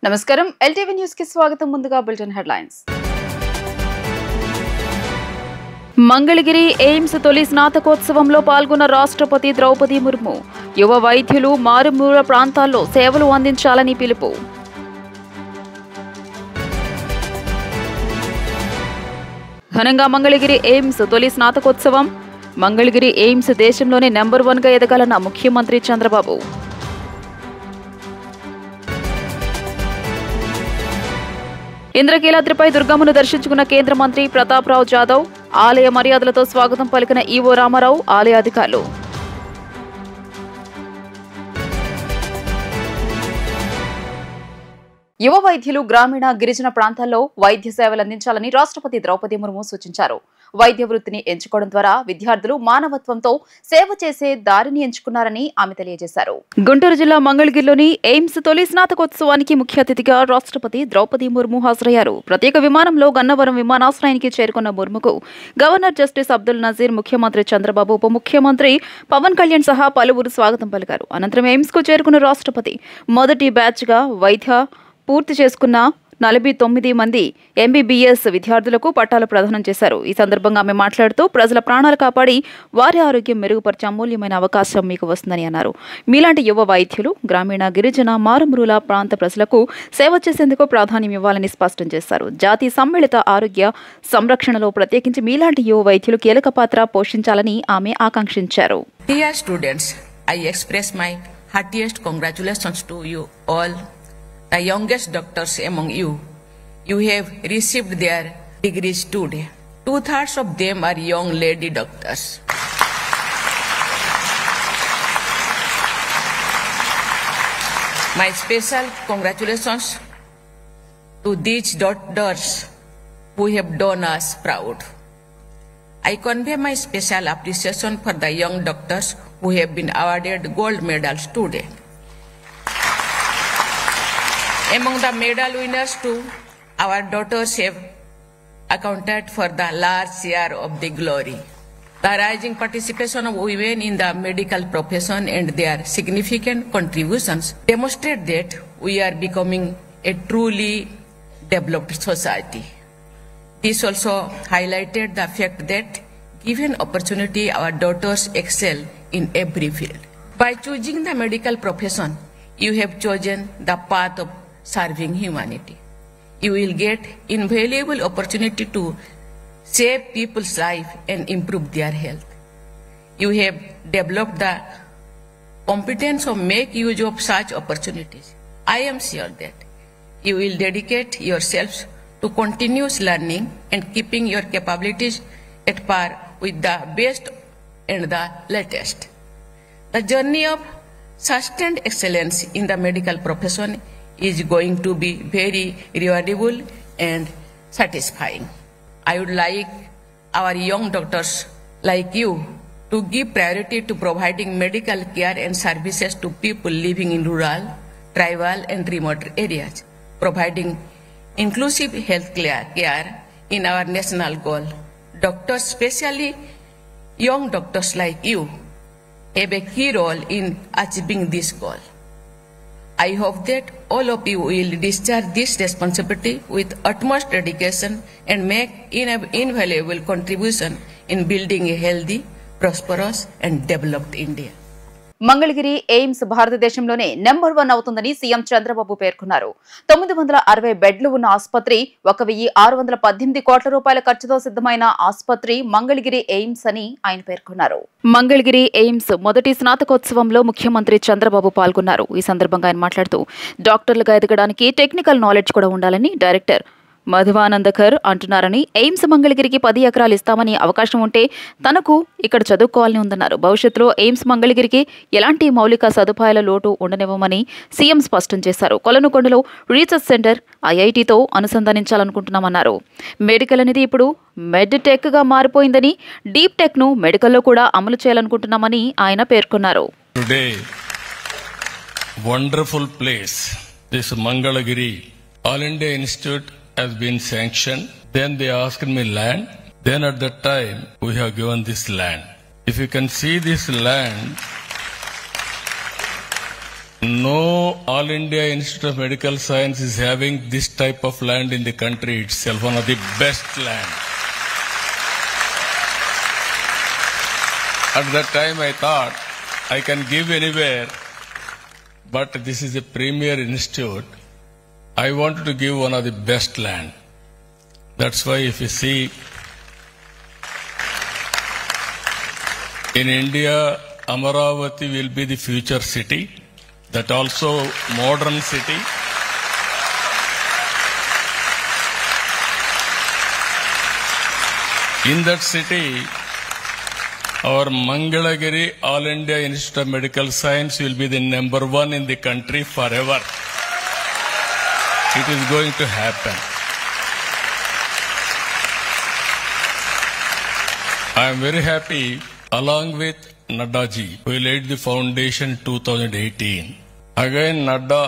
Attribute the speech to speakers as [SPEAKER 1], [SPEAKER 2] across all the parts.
[SPEAKER 1] నమస్కారం LTV news కి స్వాగతం ముందుగా బులెటిన్ హెడ్లైన్స్ మంగళగిరి ఎయిమ్స్ తొలి స్నాతకోత్సవంలో పాల్గొన్న రాష్ట్రపతి ద్రౌపది ముర్ము యువ వైద్యులు మారుమూల ప్రాంతాల్లో సేవలు అందించాలని పిలుపు ఘనంగా మంగళగిరి ఎయిమ్స్ తొలి స్నాతకోత్సవం మంగళగిరి ఎయిమ్స్ దేశంలోనే నెంబర్ 1 గా ఎదగాలన్న ముఖ్యమంత్రి చంద్రబాబు ఇంద్రకీలాద్రిపై దుర్గమ్మను దర్శించుకున్న కేంద్ర మంత్రి ప్రతాప్ రావు జాదవ్ ఆలయ మర్యాదలతో స్వాగతం పలికిన ఈవో రామారావు ఆలయ అధికారులు యువ వైద్యులు గ్రామీణ గిరిజన ప్రాంతాల్లో వైద్య సేవలు అందించాలని రాష్ట్రపతి ద్రౌపది ముర్ము సూచించారు. వైద్య వృత్తిని ఎంచుకోవడం ద్వారా విద్యార్థులు మానవత్వంతో సేవ చేసే దారిని ఎంచుకున్నారని ఆమె తెలియజేశారు. గుంటూరు జిల్లా మంగళగిరిలోని ఎయిమ్స్ తొలి స్నాతకోత్సవానికి ముఖ్య అతిథిగా రాష్ట్రపతి ద్రౌపది ముర్ము హాజరయ్యారు. ప్రత్యేక విమానంలో గన్నవరం విమానాశ్రయానికి చేరుకున్న ముర్ముకు గవర్నర్ జస్టిస్ అబ్దుల్ నజీర్, ముఖ్యమంత్రి చంద్రబాబు, ఉప ముఖ్యమంత్రి పవన్ కళ్యాణ్ సహా పలువురు స్వాగతం పలికారు. అనంతరం ఎయిమ్స్ కు చేరుకున్న రాష్ట్రపతి మొదటి బ్యాచ్ గా వైద్య పూర్తి చేసుకున్న 49 మంది ఎంబీబీఎస్ విద్యార్థులకు పట్టాలు ప్రదానం చేశారు. ఈ సందర్భంగా ఆమె మాట్లాడుతూ ప్రజల ప్రాణాలు కాపాడి వారి ఆరోగ్యం మెరుగుపరిచే అమూల్యమైన అవకాశం మీకు వస్తుందని అన్నారు. మీలాంటి యువ వైద్యులు గ్రామీణ గిరిజన మారుమూల ప్రాంత ప్రజలకు సేవ చేసేందుకు ప్రాధాన్యం ఇవ్వాలని స్పష్టం చేశారు. జాతీయ సమ్మిళిత ఆరోగ్య సంరక్షణలో ప్రత్యేకించి మీలాంటి యువ వైద్యులు కీలక పాత్ర పోషించాలని ఆమె ఆకాంక్షించారు.
[SPEAKER 2] Dear students, I express my heartiest congratulations to you all. The youngest doctors among you, you have received their degrees today. 2/3 of them are young lady doctors. My special congratulations to these doctors who have done us proud. I convey my special appreciation for the young doctors who have been awarded gold medals today. Among the medal winners too, our daughters have accounted for the large share of the glory. The rising participation of women in the medical profession and their significant contributions demonstrate that we are becoming a truly developed society. This also highlighted the fact that, given opportunity, our daughters excel in every field. By choosing the medical profession, you have chosen the path of serving humanity. You will get invaluable opportunity to save people's life and improve their health. You have developed the competence of make use of such opportunities. I am sure that you will dedicate yourselves to continuous learning and keeping your capabilities at par with the best and the latest. The journey of sustained excellence in the medical profession is going to be very rewardable and satisfying. I would like our young doctors like you to give priority to providing medical care and services to people living in rural, tribal and remote areas. Providing inclusive health care in our national goal. Doctors, especially young doctors like you, have a key role in achieving this goal. I hope that all of you will discharge this responsibility with utmost dedication and make invaluable contribution in building a healthy, prosperous and developed India.
[SPEAKER 1] Mangalagiri AIIMS భారతదేశంలోనే number 1 అవుతుందని CM Chandrababu పేర్కొన్నారు. 960 బెడ్లు ఉన్న ఆసుపత్రి, 1618 కోట్ల రూపాయల ఖర్చుతో సిద్ధమైన ఆసుపత్రి మంగళగిరి ఎయిమ్స్ అని ఆయన పేర్కొన్నారు. మంగళగిరి ఎయిమ్స్ మొదటి స్నాతకోత్సవంలో ముఖ్యమంత్రి చంద్రబాబు పాల్గొన్నారు. ఈ సందర్భంగా ఆయన మాట్లాడుతూ డాక్టర్లుగా ఎదగడానికి టెక్నికల్ నాలెడ్జ్ కూడా ఉండాలని డైరెక్టర్ మధవానందకర్ అంటున్నారని, ఎయిమ్స్ మంగళగిరికి 10 ఎకరాలు ఇస్తామని అవకాశం ఉంటే తనకు ఇక్కడ చదువుకోవాలని ఉందన్నారు. భవిష్యత్తులో ఎయిమ్స్ మంగళగిరికి ఎలాంటి మౌలిక సదుపాయాల లోటు ఉండనివ్వమని సీఎం స్పష్టం చేశారు. కొలనుకొండలో రీసెర్చ్ సెంటర్ ఐఐటితో అనుసంధానించాలనుకుంటున్నామన్నారు. మెడికల్ అనేది ఇప్పుడు మెడ్ టెక్ గా మారిపోయిందని, డీప్ టెక్ ను మెడికల్లో కూడా అమలు చేయాలనుకుంటున్నామని ఆయన పేర్కొన్నారు.
[SPEAKER 3] Wonderful place, this Mangalagiri All India Institute has been sanctioned. Then they asked me land. Then at that time we have given this land. If you can see this land, No All India Institute of Medical Science is having this type of land in the country itself, one of the best land. At that time I thought I can give anywhere, but this is a premier institute. I wanted to give one of the best land. That's why if you see in India, Amaravati will be the future city, that also modern city. In that city, our Mangalagiri All India Institute of Medical Science will be the #1 in the country forever. It is going to happen. I am very happy, along with Nadda ji, who laid the foundation 2018. Again, Nadda,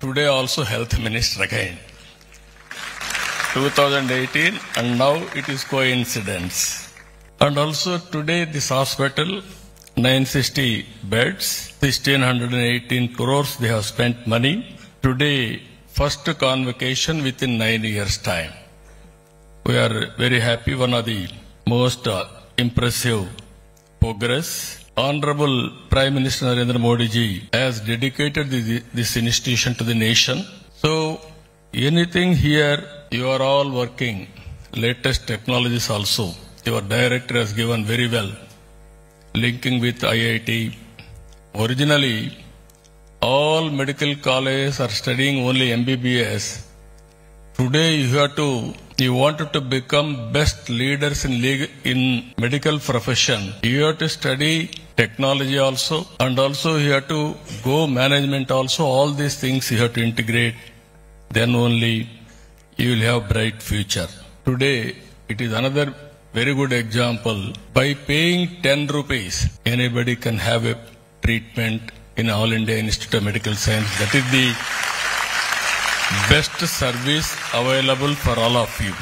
[SPEAKER 3] today also Health Minister again. 2018, and now it is coincidence. And also today this hospital, 960 beds, 1618 crores they have spent money. Today, first convocation within 9 years' time. We are very happy, one of the most impressive progress. Honorable Prime Minister Narendra Modi ji has dedicated this institution to the nation. So, anything here, you are all working, latest technologies also. Your director has given very well, linking with IIT. Originally, all medical colleges are studying only MBBS. Today you wanted to become best leaders in medical profession. You have to study technology also, and also you have to go management also. All these things you have to integrate. Then only you will have bright future. Today, it is another very good example. By paying 10 rupees, anybody can have a treatment in All India Institute of Medical Science. That is the best service available for all of you.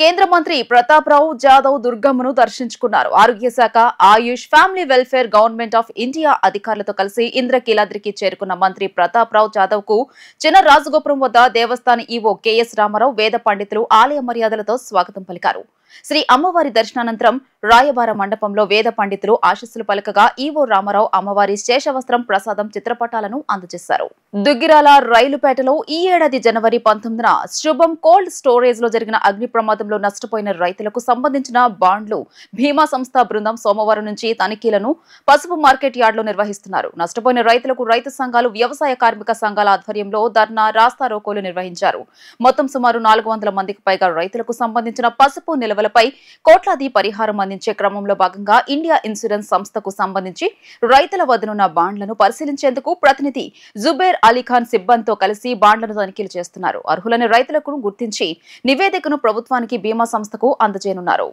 [SPEAKER 1] కేంద్ర మంత్రి ప్రతాప్ రావు జాదవ్ దుర్గమ్మను దర్శించుకున్నారు. ఆరోగ్య శాఖ, Ayush, family welfare, government of India అధికారులతో కలిసి ఇంద్రకీలాద్రికి చేరుకున్న మంత్రి ప్రతాప్ రావు జాదవ్ కు చిన్న రాజగోపురం వద్ద దేవస్థాన ఈవో కెఎస్ రామారావు, వేద పండితులు ఆలయ మర్యాదలతో స్వాగతం పలికారు. శ్రీ అమ్మవారి దర్శనానంతరం రాయబార మండపంలో వేద పండితులు ఆశీస్సులు పలకగా ఈవో రామారావు అమ్మవారి శేషవస్త్రం, ప్రసాదం, చిత్రపటాలను అందజేశారు. దుగ్గిరాల రైలుపేటలో ఈ ఏడాది జనవరి 19న శుభం కోల్డ్ స్టోరేజ్ లో జరిగిన అగ్ని ప్రమాదంలో నష్టపోయిన రైతులకు సంబంధించిన బాండ్లు భీమా సంస్థ బృందం సోమవారం నుంచి తనిఖీలను పసుపు మార్కెట్ యార్డ్ లో నిర్వహిస్తున్నారు. నష్టపోయిన రైతులకు రైతు సంఘాలు, వ్యవసాయ కార్మిక సంఘాల ఆధ్వర్యంలో ధర్నా, రాస్తా రోకోలు నిర్వహించారు. మొత్తం సుమారు 400 మందికి పైగా రైతులకు సంబంధించిన పసుపు నిల్వలపై కోట్లాది పరిహారం అందించే క్రమంలో భాగంగా ఇండియా ఇన్సూరెన్స్ సంస్థకు సంబంధించి రైతుల వద్దనున్న బాండ్లను పరిశీలించేందుకు ప్రతినిధి జుబేర్ అలీఖాన్ సిబ్బందితో కలిసి బాండ్లను తనిఖీలు చేస్తున్నారు. అర్హులైన రైతులకు గుర్తించి నివేదికను ప్రభుత్వానికి బీమా సంస్థకు అందజేయనున్నారు.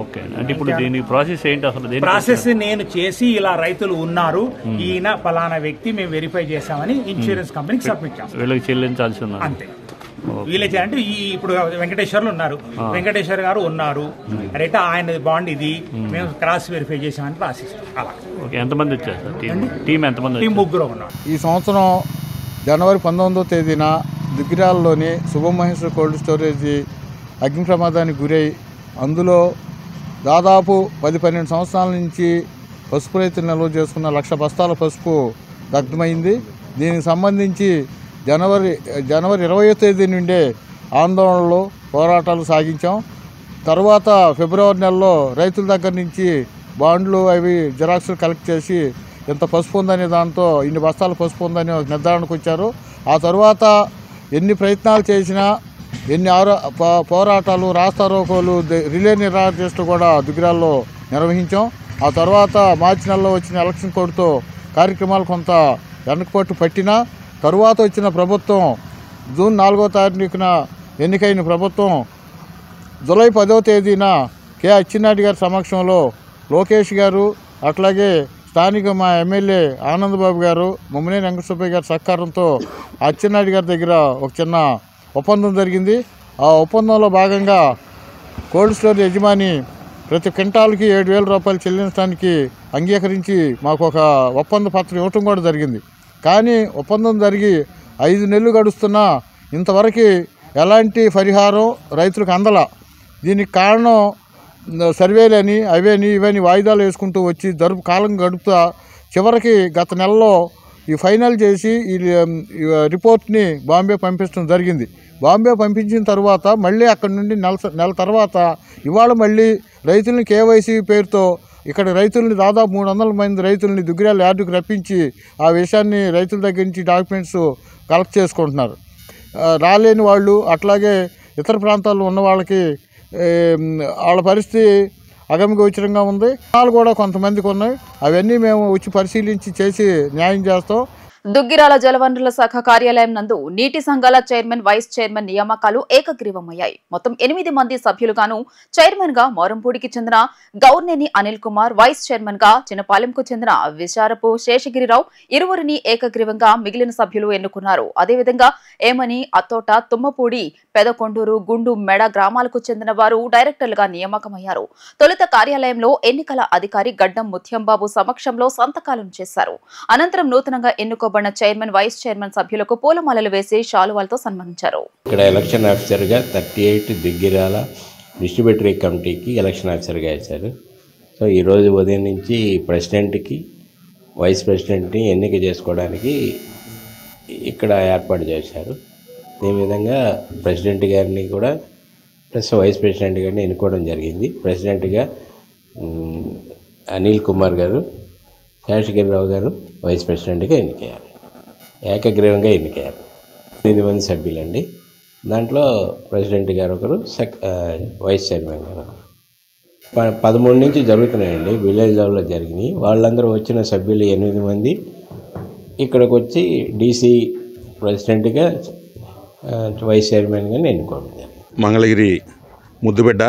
[SPEAKER 4] ఓకే, అంటే ఇప్పుడు దీని ప్రాసెస్ ఏంటి అసలు?
[SPEAKER 5] ప్రాసెస్ నేను చేసి ఇలా రైతులు ఉన్నారు, ఈయన పలానా వ్యక్తి మేము వెరిఫై చేశామని ఇన్సూరెన్స్ కంపెనీకి సబ్మిట్ చేస్తాం.
[SPEAKER 4] వీళ్ళకి చెల్లించాల్సి ఉన్నారు
[SPEAKER 5] అంతే. వీళ్ళైతే అంటే ఇప్పుడు వెంకటేశ్వర్లు ఉన్నారు, వెంకటేశ్వర్ గారు ఉన్నారు, రైట్ ఆయన బాండ్ ఇది మేము క్రాస్ వెరిఫై చేసామని రాసిస్తాం. అలా
[SPEAKER 4] ఎంతమంది వచ్చారు? టీం ఎంతమంది?
[SPEAKER 5] టీం 3 ఉన్నారు.
[SPEAKER 6] ఈ సంవత్సరం జనవరి 19వ తేదీన దుగ్గిరాలలోని శుభమహేశ్వర కోల్డ్ స్టోరేజ్ అగ్ని ప్రమాదానికి గురై అందులో దాదాపు 10-12 సంవత్సరాల నుంచి పసుపు రైతులు నిల్వ చేసుకున్న 1,00,000 బస్తాల పసుపు దగ్ధమైంది. దీనికి సంబంధించి జనవరి 20వ తేదీ నుండే ఆందోళనలు, పోరాటాలు సాగించాం. తర్వాత ఫిబ్రవరి నెలలో రైతుల దగ్గర నుంచి బాండ్లు అవి జిరాక్స్లు కలెక్ట్ చేసి ఇంత పసుపు ఉందనే దాంతో ఇన్ని బస్తాల పసుపు ఉందని నిర్ధారణకు వచ్చారు. ఆ తర్వాత ఎన్ని ప్రయత్నాలు చేసినా, ఎన్ని పోరాటాలు, రాస్తా రోకోలు, రిలే నిరాకరిస్తూ కూడా దుగ్గిరాల్లో నిర్వహించాం. ఆ తర్వాత మార్చి నెలలో వచ్చిన ఎలక్షన్ కోడ్తో కార్యక్రమాలు కొంత వెనకపట్టు పట్టినా తరువాత వచ్చిన ప్రభుత్వం జూన్ 4వ తారీఖున ఎన్నికైన ప్రభుత్వం జూలై 10వ తేదీన కె అచ్చెన్నాయుడు గారి సమక్షంలో లోకేష్ గారు, అట్లాగే స్థానిక మా ఎమ్మెల్యే ఆనందబాబు గారు, ముమ్మనేని వెంకటసుబ్బయ్య గారి సహకారంతో అచ్చెన్నాయుడు గారి దగ్గర ఒక చిన్న ఒప్పందం జరిగింది. ఆ ఒప్పందంలో భాగంగా కోల్డ్ స్టోరేజ్ యజమాని ప్రతి క్వింటాల్కి 7,000 రూపాయలు చెల్లించడానికి అంగీకరించి మాకు ఒక ఒప్పంద పత్రం ఇవ్వటం కూడా జరిగింది. కానీ ఒప్పందం జరిగి 5 నెలలు గడుస్తున్నా ఇంతవరకు ఎలాంటి పరిహారం రైతులకు అందల. దీనికి కారణం సర్వేలని అవని ఇవని వాయిదాలు వేసుకుంటూ వచ్చి కాలం గడుపుతా చివరికి గత నెలలో ఈ ఫైనల్ చేసి ఈ రిపోర్ట్ని బాంబే పంపించడం జరిగింది. బాంబే పంపించిన తర్వాత మళ్ళీ అక్కడి నుండి నెల తర్వాత ఇవాళ మళ్ళీ రైతుల్ని కేవైసీ పేరుతో ఇక్కడ రైతుల్ని దాదాపు 300 మంది రైతుల్ని దుగ్గిరాల యార్డుకు రప్పించి ఆ విషయాన్ని రైతుల దగ్గర నుంచి డాక్యుమెంట్స్ కలెక్ట్ చేసుకుంటున్నారు. రాలేని వాళ్ళు అట్లాగే ఇతర ప్రాంతాల్లో ఉన్న వాళ్ళకి వాళ్ళ పరిస్థితి అగమ్యగోచరంగా ఉంది. వాళ్ళు కూడా కొంతమందికి ఉన్నాయి. అవన్నీ మేము వచ్చి పరిశీలించి చేసి న్యాయం చేస్తాం.
[SPEAKER 1] దుగ్గిరాల జలవనరుల శాఖ కార్యాలయం నందు నీటి సంఘాల చైర్మన్ వైస్ చైర్మన్ నియామకాలు ఏకగ్రీవమయ్యాయి. మొత్తం 8 మంది సభ్యులుగాను చైర్మన్ గా మోరంపూడికి చెందిన గౌర్నేని అనిల్ కుమార్, వైస్ చైర్మన్ గా చిన్నపాలెంకు చెందిన విశారపు శేషగిరిరావు ఇరువురిని ఏకగ్రీవంగా మిగిలిన సభ్యులు ఎన్నుకున్నారు. అదేవిధంగా ఏమని, అత్తోట, తుమ్మపూడి, పెదకొండూరు, గుండు, మెడ గ్రామాలకు చెందిన వారు డైరెక్టర్లుగా నియామకమయ్యారు. తొలుత కార్యాలయంలో ఎన్నికల అధికారి గడ్డం ముత్యంబాబు సమక్షంలో సంతకాలను చేశారు. అనంతరం నూతనంగా ఎన్నుకో చైర్మన్ వైస్ చైర్మన్ సభ్యులకు పూలమాలలు వేసి శాలువాలతో సన్మానించారు.
[SPEAKER 7] ఇక్కడ ఎలక్షన్ ఆఫీసర్గా 38 దుగ్గిరాల డిస్ట్రిబ్యూటరీ కమిటీకి ఎలక్షన్ ఆఫీసర్గా వేశారు. సో ఈరోజు ఉదయం నుంచి ప్రెసిడెంట్కి వైస్ ప్రెసిడెంట్ని ఎన్నిక చేసుకోవడానికి ఇక్కడ ఏర్పాటు చేశారు. ఈ విధంగా ప్రెసిడెంట్ గారిని కూడా ప్లస్ వైస్ ప్రెసిడెంట్ గారిని ఎన్నుకోవడం జరిగింది. ప్రెసిడెంట్గా అనిల్ కుమార్ గారు, శేషగిరిరావు గారు వైస్ ప్రెసిడెంట్గా ఎన్నికయ్యారు. ఏకగ్రీవంగా ఎన్నికయ్యారు. 8 మంది సభ్యులండి. దాంట్లో ప్రెసిడెంట్ గారు ఒకరు, వైస్ చైర్మన్ గారు 13 నుంచి జరుగుతున్నాయండి. విలేజ్ లెవెల్లో జరిగినాయి. వాళ్ళందరూ వచ్చిన సభ్యులు 8 మంది ఇక్కడికి వచ్చి డీసీ ప్రెసిడెంట్గా వైస్ చైర్మన్గా ఎన్నుకోవడం జరిగింది.
[SPEAKER 8] మంగళగిరి ముద్దుబిడ్డ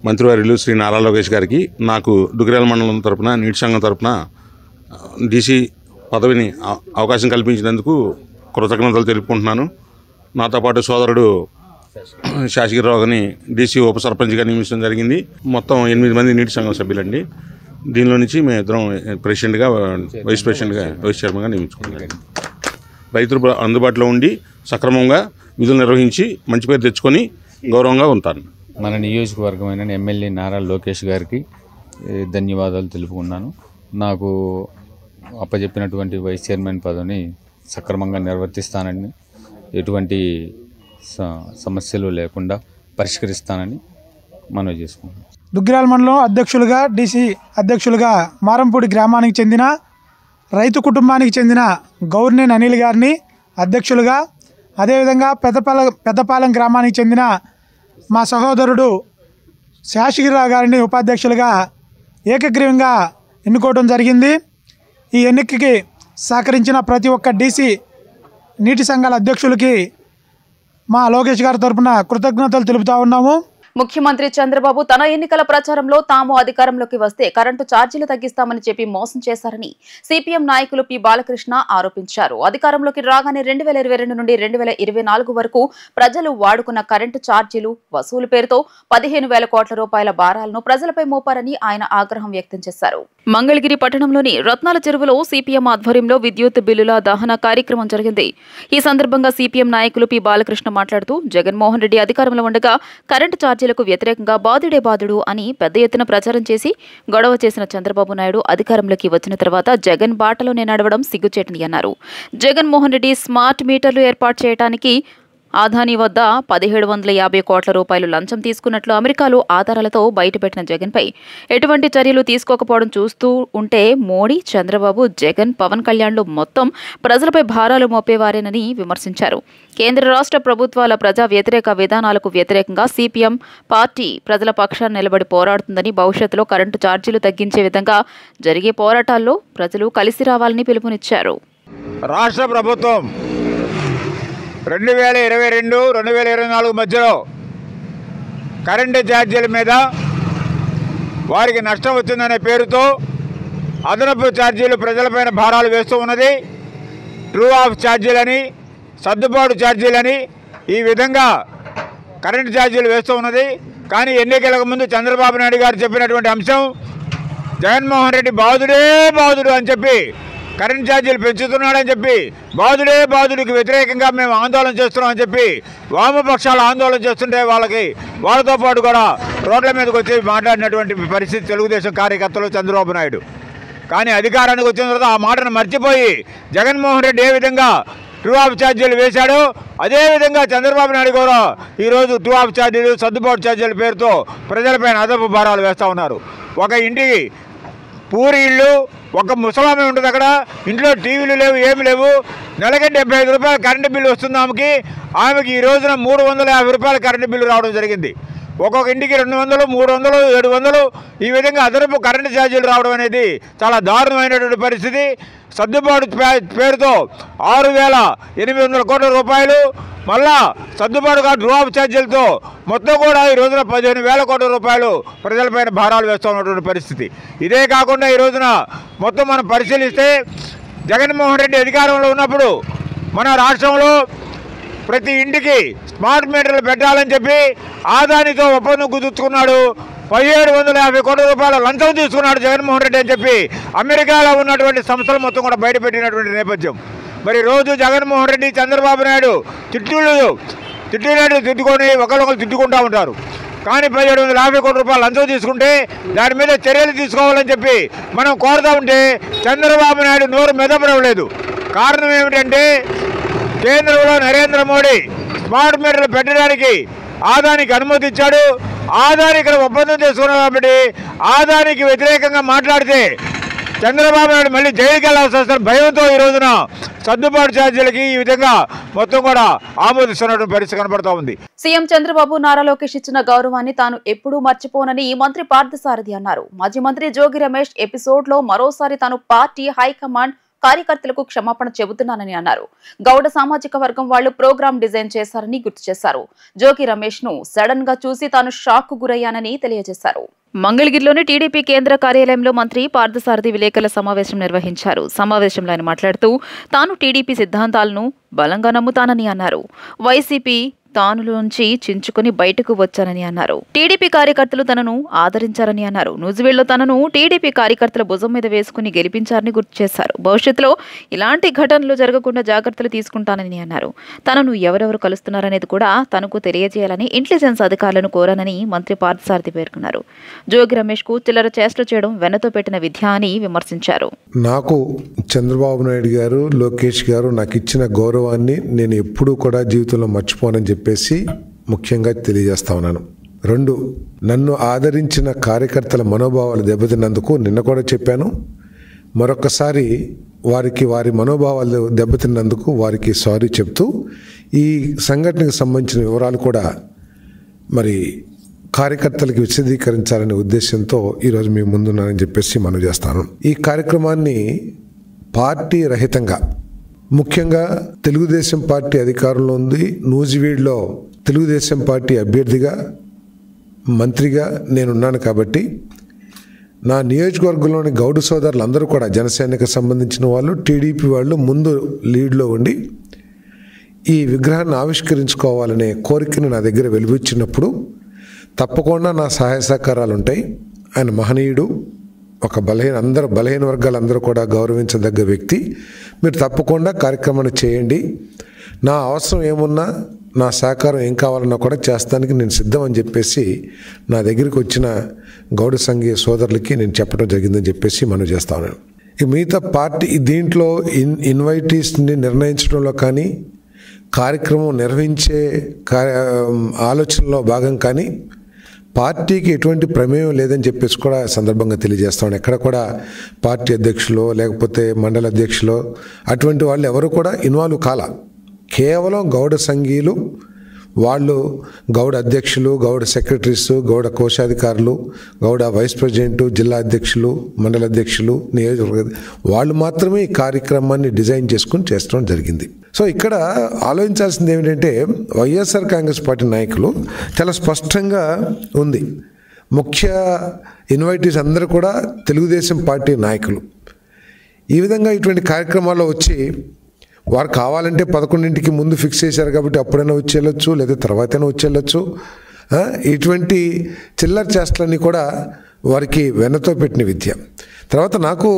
[SPEAKER 8] మంత్రివర్యులు శ్రీ నారా లోకేష్ గారికి నాకు దుగ్గిరాల మండలం తరపున నీటి సంఘం తరపున డీసీ పదవిని అవకాశం కల్పించినందుకు కృతజ్ఞతలు తెలుపుకుంటున్నాను. నాతో పాటు సోదరుడు శేషగిరిరావు గారిని డీసీ ఉప సర్పంచ్గా నియమించడం జరిగింది. మొత్తం 8 మంది నీటి సంఘం సభ్యులండి. దీనిలో నుంచి మేము ఇద్దరం ప్రెసిడెంట్గా, వైస్ ప్రెసిడెంట్గా, వైస్ చైర్మన్గా నియమించుకున్నాం. రైతులు అందుబాటులో ఉండి సక్రమంగా విధులు నిర్వహించి మంచి పేరు తెచ్చుకొని గౌరవంగా ఉంటాను.
[SPEAKER 9] మన నియోజకవర్గమైన ఎమ్మెల్యే నారా లోకేష్ గారికి ధన్యవాదాలు తెలుపుకున్నాను. నాకు అప్పచెప్పినటువంటి వైస్ చైర్మన్ పదవిని సక్రమంగా నిర్వర్తిస్తానని, ఎటువంటి సమస్యలు లేకుండా పరిష్కరిస్తానని మనవి చేసుకున్నాను.
[SPEAKER 10] దుగ్గిరాల మండలం అధ్యక్షులుగా, డీసీ అధ్యక్షులుగా మారంపూడి గ్రామానికి చెందిన రైతు కుటుంబానికి చెందిన గౌర్నేని అనిల్ గారిని అధ్యక్షులుగా, అదేవిధంగా పెద్దపాలెం గ్రామానికి చెందిన మా సహోదరుడు శేషగిరిరావు గారిని ఉపాధ్యక్షులుగా ఏకగ్రీవంగా ఎన్నుకోవడం జరిగింది. ఈ ఎన్నికకి సహకరించిన ప్రతి ఒక్క డీసీ నీటి సంఘాల అధ్యక్షులకి మా లోకేష్ గారి తరఫున కృతజ్ఞతలు తెలుపుతా ఉన్నాము.
[SPEAKER 1] ముఖ్యమంత్రి చంద్రబాబు తన ఎన్నికల ప్రచారంలో తాము అధికారంలోకి వస్తే కరెంటు ఛార్జీలు తగ్గిస్తామని చెప్పి మోసం చేశారని సిపిఎం నాయకులు పి బాలకృష్ణ ఆరోపించారు. అధికారంలోకి రాగానే 2022 నుండి 2024 వరకు ప్రజలు వాడుకున్న కరెంటు ఛార్జీలు వసూలు పేరుతో 15,000 కోట్ల రూపాయల భారాలను ప్రజలపై మోపారని ఆయన ఆగ్రహం వ్యక్తం చేశారు. మంగళగిరి పట్టణంలోని రత్నాల చెరువులో సిపిఎం ఆధ్వర్యంలో విద్యుత్ బిల్లుల దహన కార్యక్రమం జరిగింది. ఈ సందర్భంగా సిపిఎం నాయకులు పి బాలకృష్ణ మాట్లాడుతూ జగన్మోహన్ రెడ్డి అధికారంలో ఉండగా కరెంటు ఛార్జీలకు వ్యతిరేకంగా బాధుడే బాధుడు అని పెద్ద ఎత్తున ప్రచారం చేసి గొడవ చేసిన చంద్రబాబు నాయుడు అధికారంలోకి వచ్చిన తర్వాత జగన్ బాటలోనే నడవడం సిగ్గుచేటని అన్నారు. జగన్మోహన్ రెడ్డి స్మార్ట్ మీటర్లు ఏర్పాటు చేయడానికి ఆదాని వద్ద 1750 కోట్ల రూపాయలు లంచం తీసుకున్నట్లు అమెరికాలో ఆధారాలతో బయటపెట్టిన జగన్పై ఎటువంటి చర్యలు తీసుకోకపోవడం చూస్తూ ఉంటే మోడీ, చంద్రబాబు, జగన్, పవన్ కళ్యాణ్లు మొత్తం ప్రజలపై భారాలు మోపేవారేనని విమర్శించారు. కేంద్ర రాష్ట్ర ప్రభుత్వాల ప్రజా వ్యతిరేక విధానాలకు వ్యతిరేకంగా సిపిఎం పార్టీ ప్రజల పక్షాన నిలబడి పోరాడుతుందని, భవిష్యత్తులో కరెంటు ఛార్జీలు తగ్గించే విధంగా జరిగే పోరాటాల్లో ప్రజలు కలిసి రావాలని పిలుపునిచ్చారు.
[SPEAKER 11] రాష్ట్ర ప్రభుత్వం 2022-2024 మధ్యలో కరెంటు ఛార్జీల మీద వారికి నష్టం వచ్చిందనే పేరుతో అదనపు ఛార్జీలు ప్రజలపైన భారాలు వేస్తూ ఉన్నది. ట్రూ ఆఫ్ ఛార్జీలని, సర్దుబాటు ఛార్జీలని ఈ విధంగా కరెంటు ఛార్జీలు వేస్తూ ఉన్నది. కానీ ఎన్నికలకు ముందు చంద్రబాబు నాయుడు గారు చెప్పినటువంటి అంశం జగన్మోహన్ రెడ్డి బాధుడు అని చెప్పి కరెంట్ ఛార్జీలు పెంచుతున్నాడని చెప్పి బాధుడికి వ్యతిరేకంగా మేము ఆందోళన చేస్తున్నామని చెప్పి వామపక్షాలు ఆందోళన చేస్తుంటే వాళ్ళతో పాటు కూడా రోడ్ల మీదకి వచ్చి మాట్లాడినటువంటి పరిస్థితి తెలుగుదేశం కార్యకర్తలు చంద్రబాబు నాయుడు. కానీ అధికారానికి వచ్చిన తర్వాత ఆ మాటను మర్చిపోయి జగన్మోహన్ రెడ్డి ఏ విధంగా ట్రూ ఆఫ్ ఛార్జీలు వేశాడో అదేవిధంగా చంద్రబాబు నాయుడు కూడా ఈరోజు ట్రూ ఆఫ్ ఛార్జీలు సర్దుబాటు ఛార్జీల పేరుతో ప్రజలపైన అదనపు భారాలు వేస్తూ ఉన్నారు. ఒక ఇంటికి పూరి ఇళ్ళు ఒక ముసలామె ఉంటుంది, అక్కడ ఇంట్లో టీవీలు లేవు, ఏమి లేవు. నెలకి 75 రూపాయల కరెంటు బిల్లు వస్తుంది ఆమెకి ఈ రోజున 350 రూపాయల కరెంటు బిల్లు రావడం జరిగింది. ఒక్కొక్క ఇంటికి 200, 300, 700 ఈ విధంగా అదనపు కరెంటు ఛార్జీలు రావడం అనేది చాలా దారుణమైనటువంటి పరిస్థితి. సర్దుబాటు పేరుతో 6,800 కోట్ల రూపాయలు, మళ్ళా సర్దుబాటుగా ట్రూ ఆఫ్ ఛార్జీలతో మొత్తం కూడా ఈ రోజున 15,000 కోట్ల రూపాయలు ప్రజలపైన భారాలు వేస్తూ ఉన్నటువంటి పరిస్థితి. ఇదే కాకుండా ఈ రోజున మొత్తం మనం పరిశీలిస్తే జగన్మోహన్ రెడ్డి అధికారంలో ఉన్నప్పుడు మన రాష్ట్రంలో ప్రతి ఇంటికి స్మార్ట్ మీటర్లు పెట్టాలని చెప్పి ఆదానితో ఒప్పందం కుదుర్చుకున్నాడు. 1750 కోట్ల రూపాయల లంచం తీసుకున్నాడు జగన్మోహన్ రెడ్డి అని చెప్పి అమెరికాలో ఉన్నటువంటి సంస్థలు మొత్తం కూడా బయటపెట్టినటువంటి నేపథ్యం. మరి రోజు జగన్మోహన్ రెడ్డి చంద్రబాబు నాయుడు తిట్టుకొని ఒకరికొకరు తిట్టుకుంటూ ఉంటారు. కానీ 1750 కోట్ల రూపాయలు లంచం తీసుకుంటే దాని మీద చర్యలు తీసుకోవాలని చెప్పి మనం కోరుతూ ఉంటే చంద్రబాబు నాయుడు నోరు మెదపడలేదు. కారణం ఏమిటంటే కేంద్రంలో నరేంద్ర మోడీ స్మార్ట్ మీటర్లు పెట్టడానికి ఆదానికి అనుమతి ఇచ్చాడు. ఆదాని ఇక్కడ ఒప్పందం చేసుకున్నాడు కాబట్టి ఆదానికి వ్యతిరేకంగా మాట్లాడితే చంద్రబాబు నాయుడు మళ్ళీ జైలుకి వెళ్ళాల్సి వస్తున్న భయంతో ఈ రోజున సర్దుబాటు ఛార్జీలకి ఈ విధంగా మొత్తం కూడా ఆమోదిస్తున్నటువంటి పరిస్థితి కనబడతా ఉంది.
[SPEAKER 1] సీఎం చంద్రబాబు నారా లోకేష్ ఇచ్చిన గౌరవాన్ని తాను ఎప్పుడూ మర్చిపోనని ఈ మంత్రి పార్థసారథి అన్నారు. మాజీ మంత్రి జోగి రమేష్ ఎపిసోడ్ లో మరోసారి తాను పార్టీ హైకమాండ్ కార్యకర్తలకు క్షమాపణ చెబుతున్నానని అన్నారు. గౌడ సామాజిక వర్గం వాళ్లు ప్రోగ్రాం డిజైన్ చేశారని గుర్తు చేశారు. జోగి రమేష్ ను సడన్ గా చూసి తాను షాక్ కు గురయ్యానని తెలియజేశారు. మంగళగిరిలోని టీడీపీ కేంద్ర కార్యాలయంలో మంత్రి పార్థసారథి విలేకరుల సమావేశం నిర్వహించారు. సమావేశంలో ఆయన మాట్లాడుతూ తాను టీడీపీ సిద్ధాంతాలను బలంగా నమ్ముతానని అన్నారు. వైసీపీ తానులోంచి చించుకుని బయటకు వచ్చానని అన్నారు. టీడీపీ కార్యకర్తలు తనను ఆదరించారని అన్నారు. నూజివీడులో తనను టీడీపీ కార్యకర్తల భుజం మీద వేసుకుని గెలిపించారని గుర్తు చేశారు. భవిష్యత్తులో ఇలాంటి ఘటనలు జరగకుండా జాగ్రత్తలు తీసుకుంటానని అన్నారు. తనను ఎవరెవరు కలుస్తున్నారనేది కూడా తనకు తెలియజేయాలని ఇంటెలిజెన్స్ అధికారులను కోరానని మంత్రి పార్థసారథి పేర్కొన్నారు. జోగి రమేష్ కు చిల్లర చేష్టలు చేయడం వెన్నతో పెట్టిన విద్య అని విమర్శించారు.
[SPEAKER 12] నాకు చంద్రబాబు నాయుడు గారు, లోకేష్ గారు నాకు ఇచ్చిన గౌరవాన్ని నేను ఎప్పుడూ కూడా జీవితంలో మర్చిపోనని చెప్పేసి ముఖ్యంగా తెలియజేస్తా ఉన్నాను. 2, నన్ను ఆదరించిన కార్యకర్తల మనోభావాలు దెబ్బతిన్నందుకు నిన్న కూడా చెప్పాను. మరొకసారి వారి మనోభావాలు దెబ్బతిన్నందుకు వారికి సారీ చెప్తూ ఈ సంఘటనకు సంబంధించిన వివరాలు కూడా మరి కార్యకర్తలకు విశదీకరించాలనే ఉద్దేశంతో ఈరోజు మీ ముందున్నానని చెప్పేసి మనం చేస్తాను. ఈ కార్యక్రమాన్ని పార్టీ రహితంగా, ముఖ్యంగా తెలుగుదేశం పార్టీ అధికారంలో ఉంది. నూజివీడులో తెలుగుదేశం పార్టీ అభ్యర్థిగా, మంత్రిగా నేనున్నాను కాబట్టి నా నియోజకవర్గంలోని గౌడ సోదరులు అందరూ కూడా జనసేనకు సంబంధించిన వాళ్ళు, టీడీపీ వాళ్ళు ముందు లీడ్లో ఉండి ఈ విగ్రహాన్ని ఆవిష్కరించుకోవాలనే కోరికను నా దగ్గర వెలువచ్చినప్పుడు తప్పకుండా నా సహాయ సహకారాలు ఉంటాయి. ఆయన మహనీయుడు, ఒక బలహీన వర్గాలందరూ కూడా గౌరవించదగ్గ వ్యక్తి. మీరు తప్పకుండా కార్యక్రమాన్ని చేయండి. నా అవసరం ఏమున్నా, నా సహకారం ఏం కావాలన్నా కూడా చేస్తానికి నేను సిద్ధం అని చెప్పేసి నా దగ్గరికి వచ్చిన గౌడ సంఘీయ సోదరులకి నేను చెప్పడం జరిగిందని చెప్పేసి మనం చేస్తాను. మిగతా పార్టీ దీంట్లో ఇన్వైటీస్ని నిర్ణయించడంలో కానీ, కార్యక్రమం నిర్వహించే ఆలోచనలో భాగం కానీ పార్టీకి ఎటువంటి ప్రమేయం లేదని చెప్పేసి కూడా సందర్భంగా తెలియజేస్తాను. ఎక్కడ కూడా పార్టీ అధ్యక్షులు లేకపోతే మండల అధ్యక్షులు అటువంటి వాళ్ళు ఎవరు కూడా ఇన్వాల్వ్ కాల. కేవలం గౌడ సంఘీయులు, వాళ్ళు గౌడ అధ్యక్షులు, గౌడ సెక్రటరీస్, గౌడ కోశాధికారులు, గౌడ వైస్ ప్రెసిడెంట్, జిల్లా అధ్యక్షులు, మండల అధ్యక్షులు, నియోజకవర్గ వాళ్ళు మాత్రమే ఈ కార్యక్రమాన్ని డిజైన్ చేసుకుని చేస్తడం జరిగింది. సో ఇక్కడ ఆలోచించాల్సింది ఏమిటంటే వైఎస్ఆర్ కాంగ్రెస్ పార్టీ నాయకులు చాలా స్పష్టంగా ఉంది. ముఖ్య ఇన్వైటీస్ అందరూ కూడా తెలుగుదేశం పార్టీ నాయకులు. ఈ విధంగా ఇటువంటి కార్యక్రమాల్లో వచ్చి వారు కావాలంటే 11ంటికి ముందు ఫిక్స్ చేశారు కాబట్టి అప్పుడైనా వచ్చి వెళ్ళొచ్చు, లేదా తర్వాతైనా వచ్చి వెళ్ళొచ్చు. ఇటువంటి చిల్లర చేష్టలన్నీ కూడా వారికి వెన్నతో పెట్టిన విద్య. తర్వాత నాకు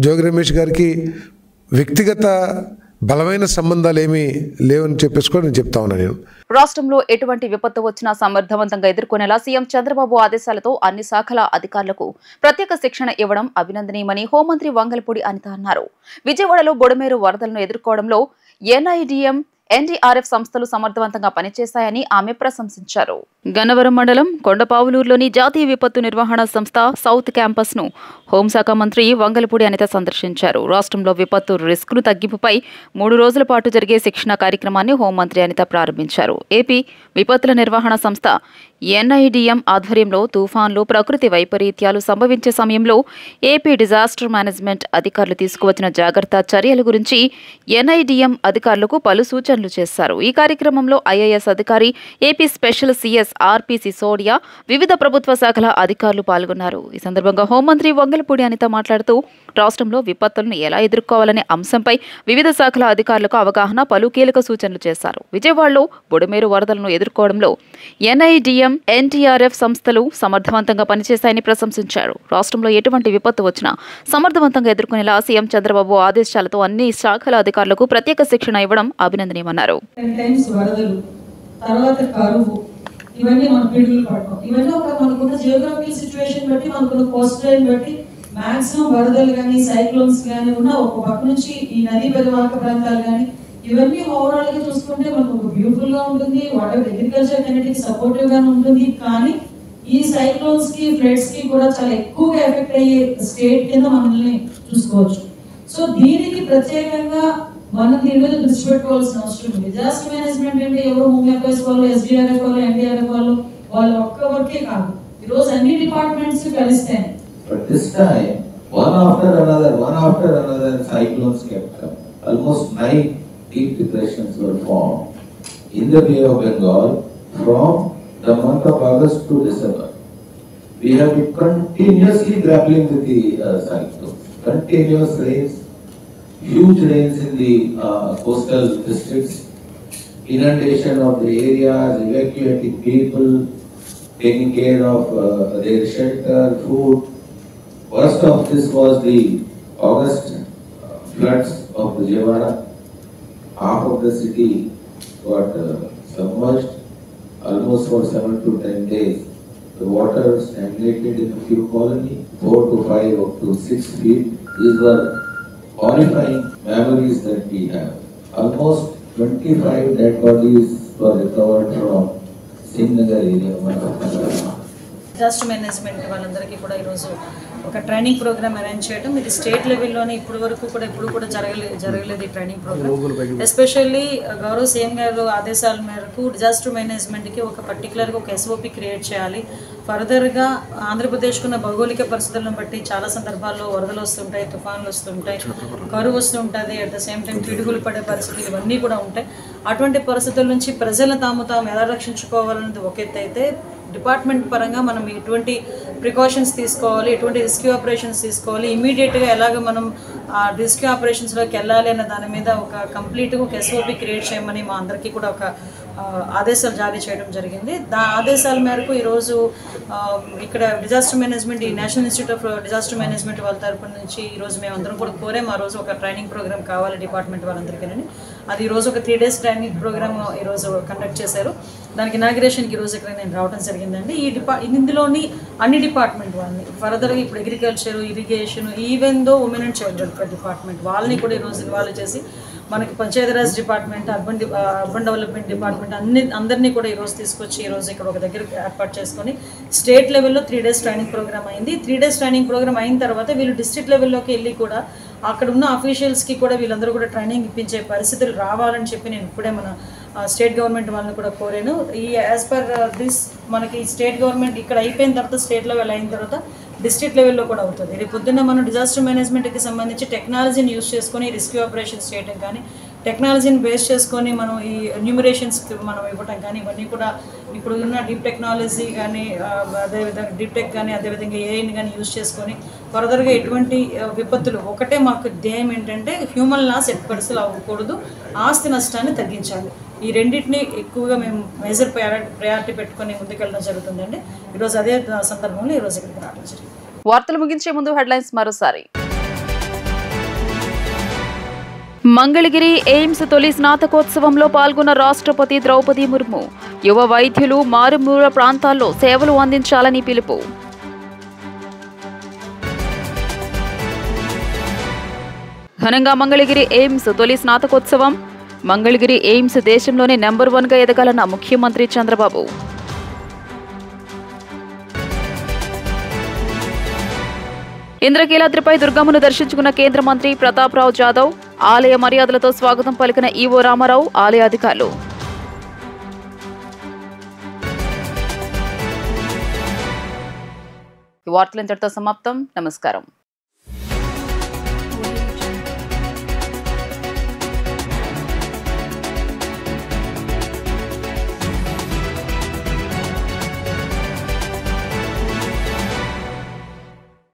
[SPEAKER 12] జోగి రమేష్ గారికి వ్యక్తిగత బలమైన సంబంధాలు ఏమీ లేవని చెప్పేసి కూడా నేను చెప్తా ఉన్నాను. నేను
[SPEAKER 1] రాష్ట్రంలో ఎటువంటి విపత్తు వచ్చినా సమర్థవంతంగా ఎదుర్కొనేలా సీఎం చంద్రబాబు ఆదేశాలతో అన్ని శాఖల అధికారులకు ప్రత్యేక శిక్షణ ఇవ్వడం అభినందనీయమని హోంమంత్రి వంగలపూడి అనిత అన్నారు. విజయవాడలో బుడమేరు వరదలను ఎదుర్కోవడంలో ఎన్ఐడిఎం, ఎన్డీఆర్ఎఫ్ సంస్థలు సమర్థవంతంగా పనిచేశాయని ఆమె ప్రశంసించారు. గన్నవరం మండలం కొండపావులూరులోని జాతీయ విపత్తు నిర్వహణ సంస్థ సౌత్ క్యాంపస్ ను హోంశాఖ మంత్రి వంగలపూడి అనిత సందర్శించారు. రాష్ట్రంలో విపత్తు రిస్కును తగ్గింపుపై 3 రోజుల పాటు జరిగే శిక్షణ కార్యక్రమాన్ని హోంమంత్రి అనిత ప్రారంభించారు. ఏపీ విపత్తుల నిర్వహణ సంస్థ ఎన్ఐడిఎం ఆధ్వర్యంలో తుఫాన్లు, ప్రకృతి వైపరీత్యాలు సంభవించే సమయంలో ఏపీ డిజాస్టర్ మేనేజ్మెంట్ అధికారులు తీసుకువచ్చిన జాగ్రత్త చర్యల గురించి ఎన్ఐడిఎం అధికారులకు పలు సూచనలు చేశారు. ఈ కార్యక్రమంలో ఐఏఎస్ అధికారి, ఏపీ స్పెషల్ సిఎస్ ఆర్పి సిసోడియా, వివిధ ప్రభుత్వ శాఖల అధికారులు పాల్గొన్నారు. ఈ సందర్భంగా హోంమంత్రి వంగలపూడి అనిత మాట్లాడుతూ రాష్ట్రంలో విపత్తులను ఎలా ఎదుర్కోవాలనే అంశంపై వివిధ శాఖల అధికారులకు అవగాహన, పలు కీలక సూచనలు చేశారు. విజయవాడలో బుడమేరు వరదలను ఎదుర్కోవడంలో ఎన్ఐడిఎం, ఎన్డీఆర్ఎఫ్ సంస్థలు సమర్థవంతంగా పనిచేశాయని ప్రశంసించారు. రాష్ట్రంలో ఎటువంటి విపత్తు వచ్చినా సమర్థవంతంగా ఎదుర్కొనేలా సీఎం చంద్రబాబు ఆదేశాలతో అన్ని శాఖల అధికారులకు ప్రత్యేక శిక్షణ ఇవ్వడం అభినందనీయమన్నారు.
[SPEAKER 13] ఇవన్నీ మన పిడుగులు పడటం, ఇవన్నీ ఒక మనకున్న జియోగ్రఫికల్ సిచ్యువేషన్ బట్టి, మనకున్న కోస్ట్ లైన్ బట్టి మాక్సిమం వరదలు కానీ, సైక్లోన్స్ కానీ ఉన్న ఒక పక్క నుంచి ఈ నదీ పరివాహక ప్రాంతాలు కానీ, ఇవన్నీ ఓవరాల్ గా చూసుకుంటే మనకు ఒక బ్యూటిఫుల్ గా ఉంటుంది. వాటర్ అగ్రికల్చర్ కమ్యూనిటీకి సపోర్టివ్ గానే ఉంటుంది. కానీ ఈ సైక్లోన్స్ కి, ఫ్లడ్స్ కి కూడా చాలా ఎక్కువగా ఎఫెక్ట్ అయ్యే స్టేట్ కింద మనల్ని చూసుకోవచ్చు. సో దీనికి ప్రత్యేకంగా మనం దీని మీద దృష్టి పెట్టుకోవాల్సిన అవసరం ఉంది. డిజాస్టర్ మేనేజ్మెంట్ అంటే ఎవరు హోంఎఫ్ఎస్ వాళ్ళు, ఎస్డీఆర్ఎఫ్ వాళ్ళు, ఎన్డీఆర్ఎఫ్ వాళ్ళు ఒక్క వర్కే కాదు, ఈ రోజు అన్ని departments కలిస్తాయి.
[SPEAKER 14] But this time, one after another cyclones kept coming. Almost 9 deep depressions were formed in the Bay of Bengal from the month of August to December. We have been continuously grappling with the cyclones. Continuous rains, huge rains in the coastal districts, inundation of the areas, evacuating people, taking care of their shelter, food. Worst of this was the August floods of Vijayawada. Half of the city got submerged almost for 7 to 10 days. The water stagnated in a few colonies, 4 to 5 up to 6 feet. These were horrifying memories that we have. Almost 25 dead bodies were recovered from Srinagar area.
[SPEAKER 13] Disaster management వాళ్ళందరికీ కూడా ఈరోజు ఒక training programme arrange చేయడం, ఇది state లెవెల్లోనే ఇప్పుడు కూడా జరగలేదు ఈ ట్రైనింగ్ ప్రోగ్రామ్. ఎస్పెషల్లీ గౌరవ సీఎం గారు ఆదేశాల మేరకు డిజాస్టర్ మేనేజ్మెంట్కి ఒక పర్టికులర్గా ఒక ఎస్ఓపి క్రియేట్ చేయాలి. ఫర్దర్గా ఆంధ్రప్రదేశ్కున్న భౌగోళిక పరిస్థితులను బట్టి చాలా సందర్భాల్లో వరదలు వస్తుంటాయి, తుఫాన్లు వస్తుంటాయి, కరువు వస్తుంటుంది, అట్ ద సేమ్ టైం పిడుగులు పడే పరిస్థితులు ఇవన్నీ కూడా ఉంటాయి. అటువంటి పరిస్థితుల నుంచి ప్రజలను తాము ఎలా రక్షించుకోవాలనేది ఒక ఎత్తు అయితే, డిపార్ట్మెంట్ పరంగా మనం ఎటువంటి ప్రికాషన్స్ తీసుకోవాలి, ఎటువంటి రెస్క్యూ ఆపరేషన్స్ తీసుకోవాలి, ఇమీడియట్గా ఎలాగ మనం రెస్క్యూ ఆపరేషన్స్లోకి వెళ్ళాలి అన్న దాని మీద ఒక కంప్లీట్గా ఒక ఎస్ఓపి క్రియేట్ చేయమని మా అందరికీ కూడా ఒక ఆదేశాలు జారీ చేయడం జరిగింది. ఆదేశాల మేరకు ఈరోజు ఇక్కడ డిజాస్టర్ మేనేజ్మెంట్, ఈ national institute of disaster management వాళ్ళ తరపు నుంచి ఈరోజు మేము అందరం కూడా కోరాము, ఆ రోజు ఒక ట్రైనింగ్ ప్రోగ్రామ్ కావాలి డిపార్ట్మెంట్ వాళ్ళందరికీ. అది ఈరోజు ఒక 3 days ట్రైనింగ్ ప్రోగ్రామ్ ఈరోజు కండక్ట్ చేశారు. దానికి ఇనాగ్రేషన్కి ఈరోజు ఇక్కడ నేను రావడం జరిగిందండి. ఇందులోని అన్ని డిపార్ట్మెంట్ వాళ్ళని ఫర్దర్గా ఇప్పుడు agriculture, irrigation, even though women and child welfare department వాళ్ళని కూడా ఈరోజు ఇన్వాల్వ్ చేసి, మనకి Panchayati Raj department, urban development department అందరినీ కూడా ఈరోజు తీసుకొచ్చి ఈరోజు ఇక్కడ ఒక దగ్గర ఏర్పాటు చేసుకొని స్టేట్ లెవెల్లో 3 days ట్రైనింగ్ ప్రోగ్రామ్ అయింది. 3 days ట్రైనింగ్ ప్రోగ్రామ్ అయిన తర్వాత వీళ్ళు డిస్ట్రిక్ట్ లెవెల్లోకి వెళ్ళి కూడా అక్కడ ఉన్న అఫీషియల్స్కి కూడా వీళ్ళందరూ కూడా ట్రైనింగ్ ఇప్పించే పరిస్థితులు రావాలని చెప్పి నేను ఇప్పుడే మన స్టేట్ గవర్నమెంట్ వాళ్ళని కూడా కోరాను. ఈ యాజ్ పర్ దిస్ మనకి స్టేట్ గవర్నమెంట్ ఇక్కడ అయిపోయిన తర్వాత స్టేట్ లెవెల్ అయిన తర్వాత డిస్ట్రిక్ట్ లెవెల్లో కూడా అవుతుంది. రేపు పొద్దున్న మనం డిజాస్టర్ మేనేజ్మెంట్కి సంబంధించి టెక్నాలజీని యూజ్ చేసుకొని రెస్క్యూ ఆపరేషన్స్ చేయడం కానీ, టెక్నాలజీని బేస్ చేసుకొని మనం ఈ న్యూమరేషన్స్ మనం ఇవ్వటం కానీ ఇవన్నీ కూడా ఇప్పుడు ఉన్న డీప్ టెక్నాలజీ కానీ అదేవిధంగా డీప్ టెక్ కానీ అదేవిధంగా ఏఐని కానీ యూజ్ చేసుకొని ఫర్దర్గా ఎటువంటి విపత్తులు ఒకటే మాకు ధ్యేయం ఏంటంటే హ్యూమన్ లాస్ ఎట్టి పరిస్థితులు అవ్వకూడదు, ఆస్తి నష్టాన్ని తగ్గించాలి. ఈ రెండింటిని ఎక్కువగా మేము మేజర్ ప్రయారిటీ పెట్టుకొని ముందుకెళ్ళడం జరుగుతుందండి. ఈరోజు అదే సందర్భంలో ఈరోజు ఇక్కడికి రావడం జరిగింది.
[SPEAKER 1] వార్తలు ముగించే ముందు హెడ్లైన్స్ మరోసారి. మంగళగిరి ఎయిమ్స్ తొలి స్నాతకోత్సవంలో పాల్గొన్న రాష్ట్రపతి ద్రౌపది ముర్ము. యువ వైద్యులు మారుమూల ప్రాంతాల్లో సేవలు అందించాలని పిలుపు. ఘనంగా మంగళగిరి ఎయిమ్స్ తొలి స్నాతకోత్సవం. మంగళగిరి ఎయిమ్స్ దేశంలోనే నెంబర్ 1గా ఎదగాలన్న ముఖ్యమంత్రి చంద్రబాబు. ఇంద్రకీలాద్రిపై దుర్గమ్మను దర్శించుకున్న కేంద్ర మంత్రి ప్రతాప్ రావు జాదవ్. ఆలయ మర్యాదలతో స్వాగతం పలికిన ఈవో రామారావు, ఆలయ అధికారులు. ఈ వార్తలు ఇంతటితో సమాప్తం. నమస్కారం.